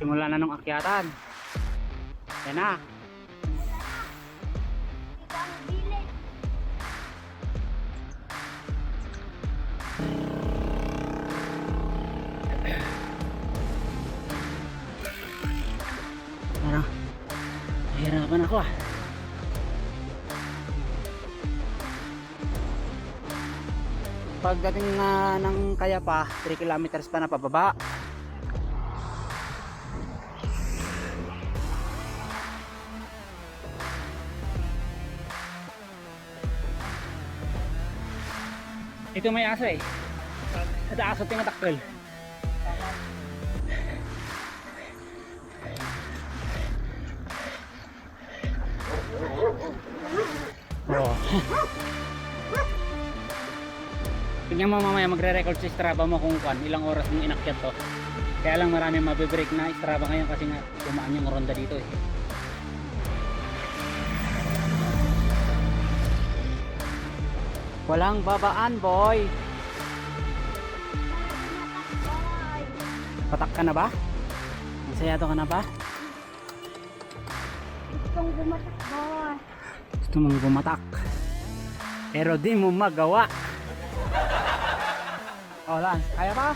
Simula na nung akyatan. Yan na. Ano? Nahihirapan ako ah. Pagdating na ng Kayapa, 3 kilometers pa na pababa. Ito may aso eh. At aso tinatakil. Oh. Tingnan mo mamaya magre-record sa Strava mo kung ilang oras mong inakyat to. Kaya lang marami mabibreak na Strava ngayon kasi nga tumaan yung ronda dito eh. Walang babaan boy. Patak ka na ba? Masayado ka na ba? Gustong bumatak ba? Gusto mong bumatak pero di mo magawa. Oh Lance, kaya pa?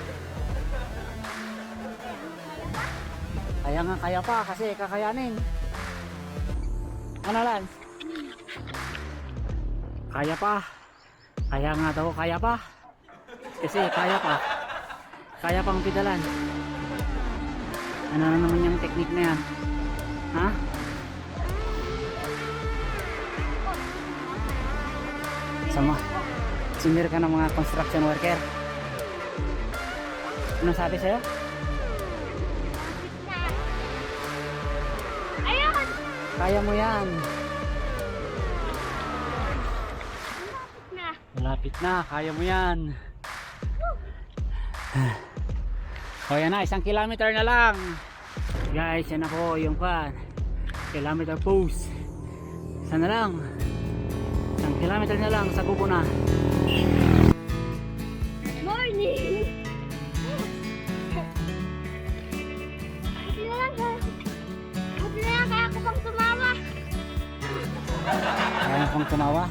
Kaya pa kasi kakayanin. Ano Lance? Kaya pa. Kaya nga daw kaya pa. Kasi kaya pa. Kaya pang pedalan. Ano na naman yung technique na yan? Ha? Sama. Sinir ka ng mga construction worker. Ano sabi sa'yo? Ayun! Kaya mo yan. Na. Malapit na. Kaya mo yan. O yan na. 1 kilometer na lang. Guys, yan ako yung kilometer post. Isa na lang. 1 kilometer na lang. Sa gubo na. Morning! Buti na lang ha. Buti na lang kaya ako pang tumawa. Kaya kong tumawa.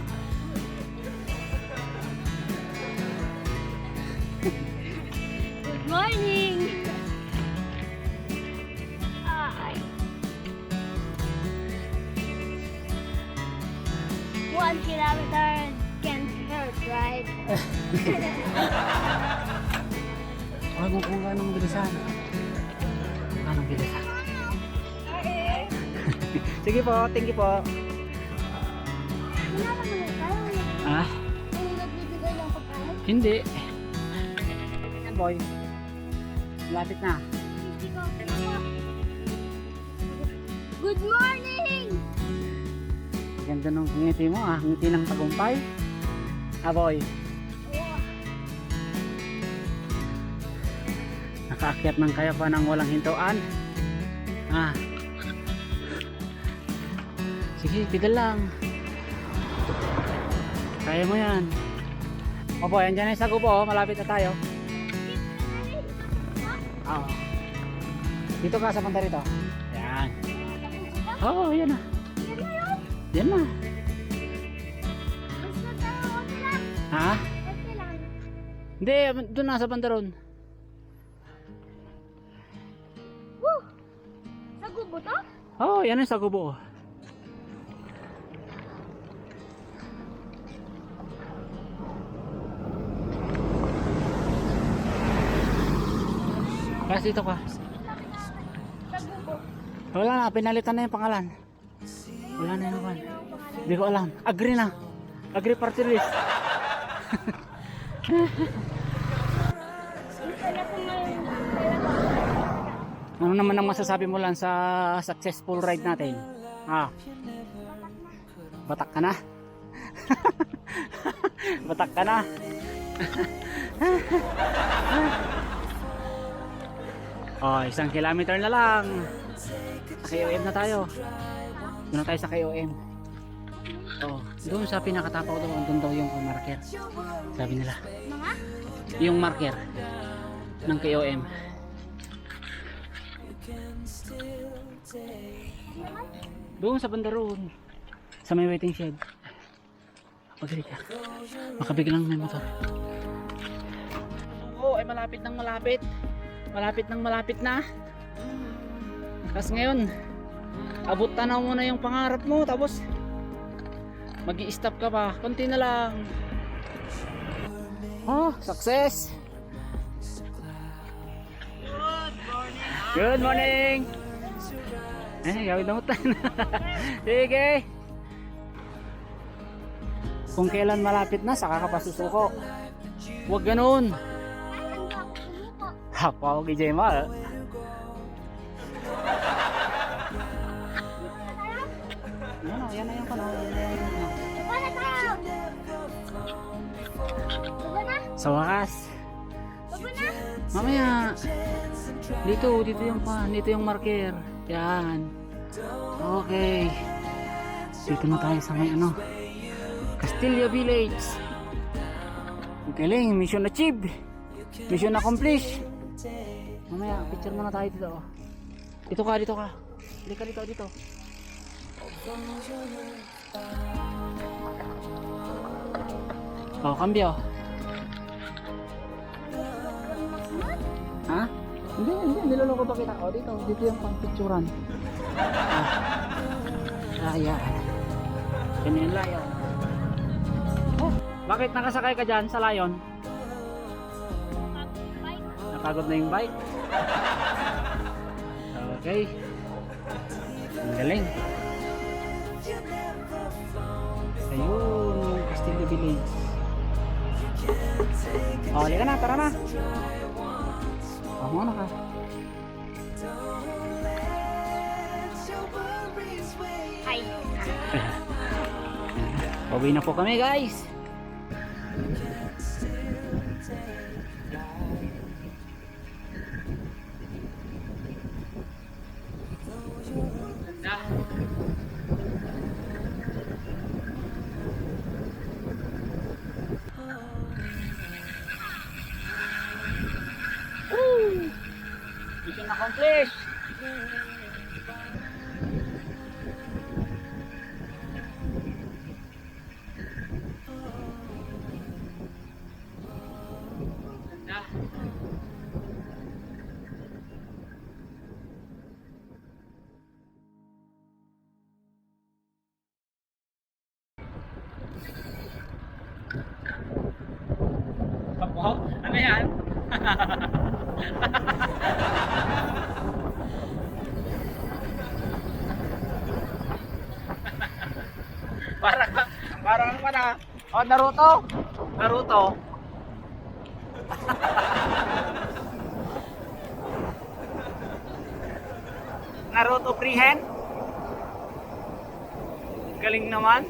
Good morning! Ay. 1 kilometer can't hurt, right? Huwag mo kung anong bilisan. Anong bilisan? Sige po, thank you po. Wala naman na tayo. Ah, Kung nagbibigay ng pagkain. hindi. Yan boy. Lapit na. Hindi ko kinuha. Good morning! Ganda ng ngiti mo ah. Ngiti ng tagumpay. Ah boy. Nakaakyat ng Kayapa ng walang hintuan. Ah. Sige, pedal lang. Kaya mo yan. O boy, andyan na yung sago po. Malapit na tayo. Oo. Dito ka sa banda rito. Yan. Oo, yan na. Yan na. Basta tayo, okay lang. Ha? Okay lang. Hindi, doon na sa banda ron. Woo! Sa gubo to? Oo, yan na yung sago po. Kasi dito ka. Sa gubo. Wala na, pinalitan na yung pangalan. Wala na yung pangalan. Hindi ko alam. Agree na. Agree party list. Gusto na kung may... Ano naman ang masasabi mo lang sa successful ride natin? Ah. Batak ka na? Batak ka na? Oh, 1 kilometer na lang. Sa KOM na tayo. Doon na tayo sa KOM. Oh, doon sa pinakatapaw daw, doon daw yung marker. Sabi nila. Mga? Yung marker ng KOM. Doon sa banda roon. Sa may waiting shed. Pagdali ka. Makabiglang may motor. Oo, ay malapit nang malapit. Malapit nang malapit na. Tapos ngayon, abot tanaw mo na yung pangarap mo. Tapos, mag-i-stop ka pa. Konti na lang. Oh, success! Good morning! Eh, gawin na utan. Sige! Kung kailan malapit na, saka ka pa susuko. Huwag ganun. Kailan ba ako sumuko? Hapaw kay Jema. Yan na yung kano. Baba na tayo! Baba na? Sa wakas. Baba na? Mamaya. Dito yung pan. Dito yung marker. Yan. Okay. Dito na tayo sa may ano. Castilla Village. Ang galing. Mission achieved. Mission accomplished. Mamaya, picture muna tayo dito. Dito ka. Dito. Oh, cambio. Ha? Hindi, niloloko pa kita. Oh, dito yung pang-picturean. Ayan. Yan yung lion. Oh, bakit nakasakay ka dyan sa lion? Bike. Napagod na yung bike. Okay. Ang galing. Ayun, Castilla Village. Oh, halika na, tara na. Tama na ka. Ay. Pauwi na po kami, guys. Mission accomplished. Wow, ano yan? Parang ano na. Oh, Naruto. Naruto freehand. Galing naman.